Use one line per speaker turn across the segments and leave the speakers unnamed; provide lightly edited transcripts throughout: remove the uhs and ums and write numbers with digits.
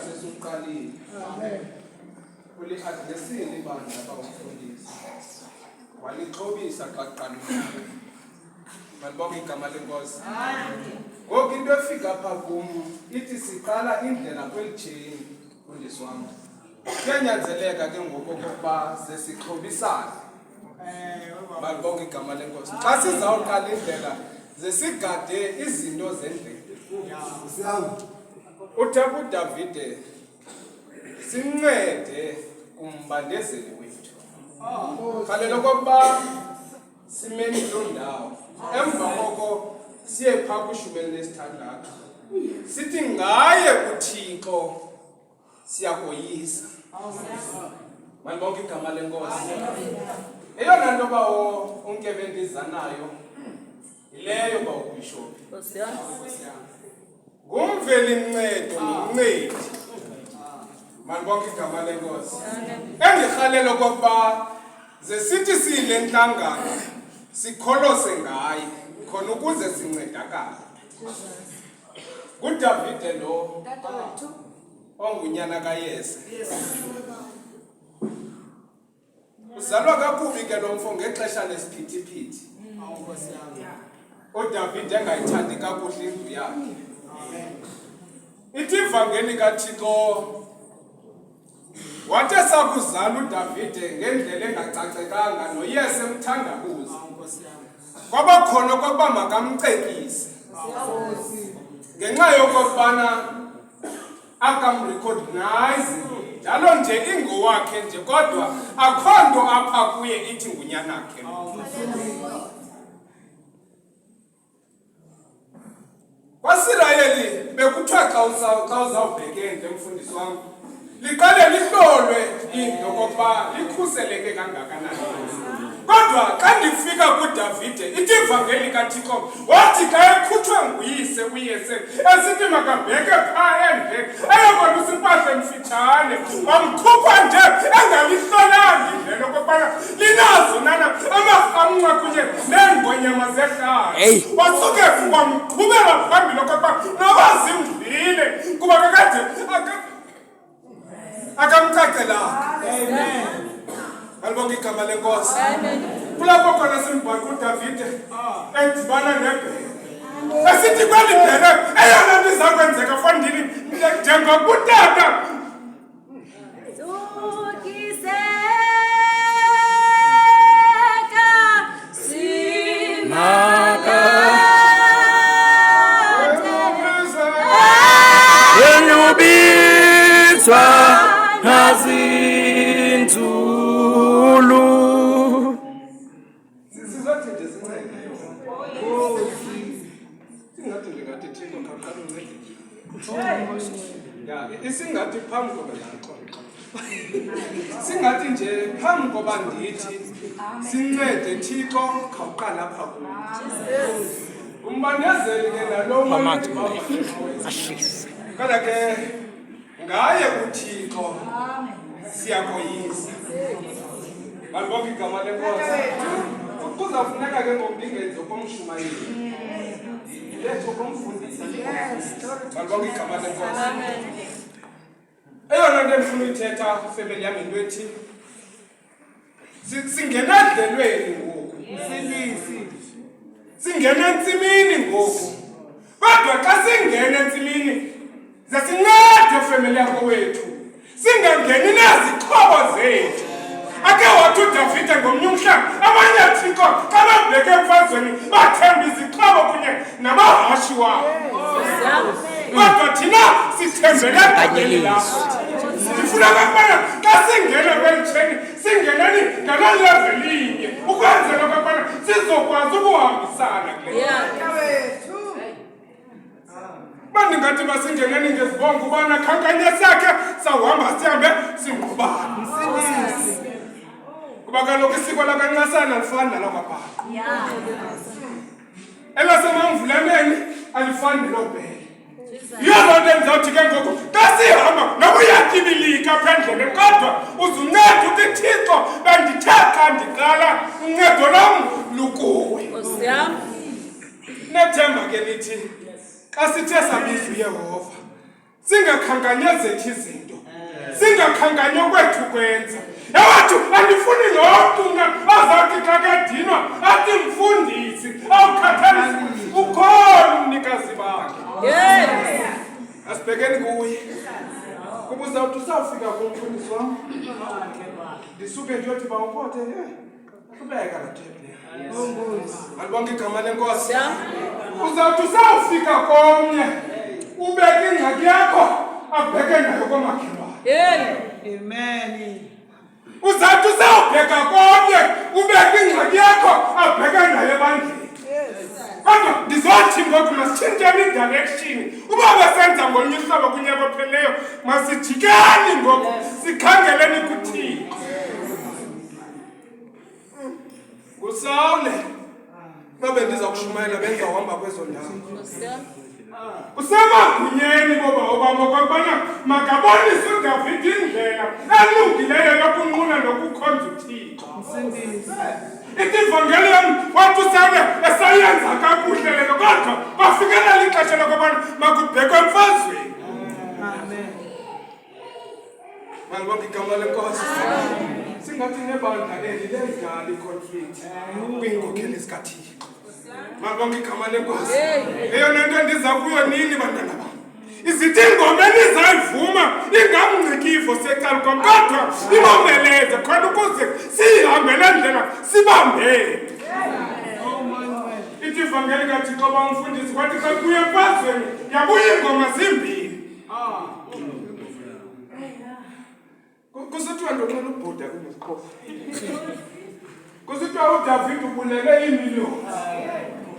sesuqalile. Amen. Uli adresile ibandla bawufundisa. Walixhobisa xa qaqalile. Malibonke igama lenkosi. Amen. Ngoku into efika apha kum ithi siqala indlela kwelijeni mfundisi wami. Kuyanyanzeleka ke ngoku okokuba sesixhobisane. Malibonke igama lenkosi. Xa sizawuqala indlela zesigade izinto zendlela. Uthapha uDavide sincede kumbandezeli wethu. Khalela okokuba simeni lo ndawo. Emva koko siye phaa kwishumi lesithandathu. Sithi ngaye uThixo siyakoyisa. Malibonke igama lenkosi. Eyona nto bawo unkebendizanayo ileyo ba ubishop. Ngumveli ncedo nomncedi. Malibonke igama lenkosi. Endirhalela okokuba zesithi siyile nhlangano sikholose ngaye khona ukuze sincedakale. nguDavide lo ongunyana kaYese. Uzalwa kakubi ke lo mfo ngexesha lesiphithiphithi. uDavide engayithandi kakuhle indlu yakhe. Ithi ivangeli kaThixo wathi sakuzala uDavide ngendlela engacacekanga noYese emthandabuza. Kwaba khona okokuba makamcekise. Ngenxa yokubana akamrecognize njalo nje ingowakhe nje kodwa akho nto apha kuye ithi ngunyanakhe. KwaSirayeli bekuthiwa xa uzawubhekende mfundisi wami liqale lihlolwe into okokuba likhuseleke kangakanani. Kodwa xa ndifika kuDavide ithi ivangeli kaThixo wathi xa ekhutshwe nguyise uYese esithi makabheke phaa endle ayobonisa impahla emfitshane wamkhupha nje engalihlolanga indlela okokubana linazo nana amahamnqa kunye neengonyama zehlathi. Wasuke wamqhubela phambili okokuba noba zimdlile kuba kakade akamcacelanga. Amen. Malibonke igama lenkosi. Kulapho khona simbhaqe uDavide edibana nebhele. Esithi kweli bhele eyona nto iza kwenzeka fandini njengokutata. Isingathi phambi koba singathi nje phambi koba ndithi sincede Thixo khawuqala apha kuyo. Umbandezeli ke nalo kodwa ke ngaye uThixo siyakoyisa. Malibonke igama lenkosi. Kuzafuneka ke ngoku ndingenzi okomshumayeli. Letho komfundisi. Malibonke igama lenkosi. Eyona nto endifuna uyithetha family yami into ethi singena edlelweni ngoku. Singena entsimini ngoku. Kodwa xa singena entsimini zasincede family yakho wethu. Singangeni nezixhobo zethu. Ake wathi uDavide ngomnye umhlanga abanye Thixo xa bebheke emfazweni bathemba izixhobo kunye namahashi wabo. Kodwa thina sithembele ebhanyeni lakho. Ndifuna ukubana xa singena kwelitsheni singeneni ngalo level linye ukwenzela ukubana sizokwazi ukuhambisana kule wethu. Bandingathi basingeneni ngezibongo ubana khankanye sakhe sawuhamba sihambe singqubane. Kuba kaloku isiko lakancasana alifani nalokwabhaqa. Elasemamvulaneni alifani nelobhele. Yiyo loo nto endizawuthi ke ngoku xa sihamba noba uyatyibilika apha endleleni kodwa uzunceda uthi Thixo bendithe xa ndiqala uncedo lwam lukuwe. Nethemba ke lithi xa sithe sabiza uYehova singakhankanya zethu izinto singakhankanya kwethu kwenza yawathu andifuni lomntu azathi xa kadinwa athi mfundisi awukhathalisi ukhona umnikazi bakhe asibhekeni kuye kuba uzawuthi usawufika kumfundisi wam ndisuke ndiyothi bawuphothe qhubeka la table alibonke igama lenkosi uzawuthi usawufika komnye ubeke ingxaki yakho abheke nayo komakhelwane
Amen.
uzawuthi usawubheka komnye ubeke ingxaki yakho abheke nayo ebandleni kodwa ndizothi ngoku masitshintsheni idirection uba besenza ngolunye uhlobo kunyaka opheleyo masijikeni ngoku sikhangeleni kuthini ngusawule babe ndiza kushumayela benza uhamba kwezo ndawo usemagunyeni boba obama okokubana makabonise uDavide indlela elungileyo yokunqula nokukhonza uThixo ivangelium wathi usele esayenza kakuhle lelo kodwa bafikelela ixesha lokubana makubhekwe emfazweni malibonke igama lenkosi singathi nebandla eli lenzala iconflict kwiinkokheli zikaThixo malibonke igama lenkosi eyona nto endiza kuyo nini bantwana bam izithi ingoma enizayivuma ingamngcikivo secalukom kodwa ibomeleze khona ukuze siyihambele ndlela sibambene ithi ivangeli kaThixo bamfundisi kwathi xa kuye emfazweni yabuya iingoma zimbini kusithiwa ndoxela ubhuda kunesiqofu kusithiwa uDavide ubulele iimiliyoni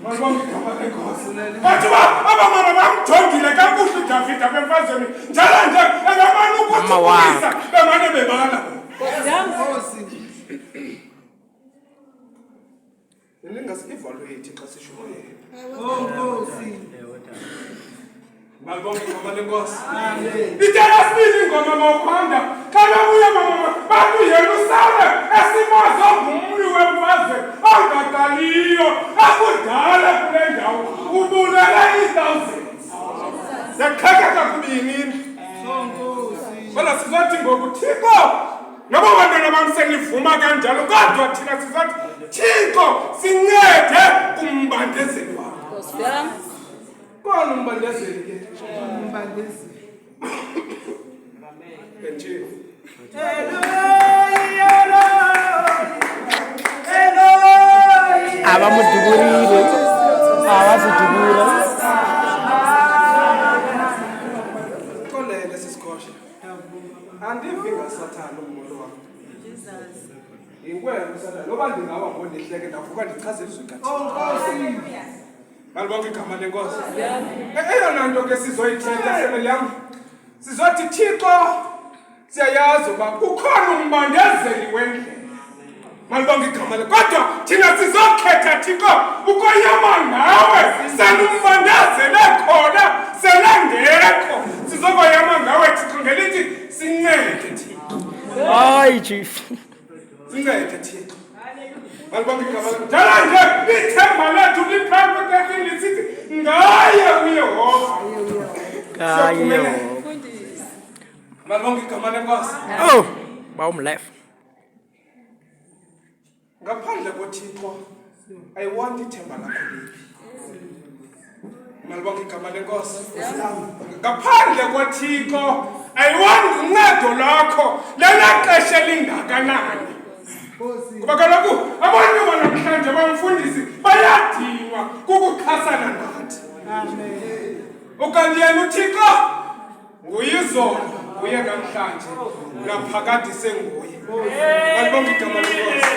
malibonke igama lenkosi bathi abamama bamjongile kakuhle uDavide apha emfazweni njalo nje engamane ukuthulisa bemane bebala ningasi-evaluate xa sishumayela malibonke igama lenkosi itelesibili ingoma mawukhanda xa bebuya mamama bathi uYerusalem esimazo ngumli wemfazwe ongadaliyo akudala kule ndawo ubulele ii-thousands yakhekeka kubinini kodwa sizothi ngoku Thixo noba bantwana bam senivuma kanjalo kodwa thina sizothi Thixo sincede kumbandezeli wakho kona umbandezeli ke benjeni
abamuduburile abazidubura
kolele sisikosha andivi ngasathana umoto wam inkwelo sathana noba ndingawa ngondihleke ndavuka ndichaze izwi kaThixo malibonke igama lenkosi eyona nto ke sizoyithetha femeli yam sizothi Thixo siyayazi uba ukhona umbandezeli wendlela malibonke igama kodwa thina sizokhetha Thixo ukoyama ngawe senumbandezele khona selangekho sizokoyama ngawe Thixo ngelithi sincede Thixo
hayi chief
sincede Thixo malibonke igama njalo nje ithemba lethu liphephe lisithi ngaye uYehova
ngaye
malibonke igama lenkosi
bawumlef
ngaphandle koThixo ayiwanti ithemba lakho liphi malibonke igama lenkosi ngaphandle koThixo ayiwanti uncedo lwakho lelaxesha elingakanani kuba kaloku abantu banamhlanje bamfundisi bayadinwa kukuxhasana nathi ukanti yena uThixo nguyizolo nguye namhlanje naphakade senguye malibonke igama lenkosi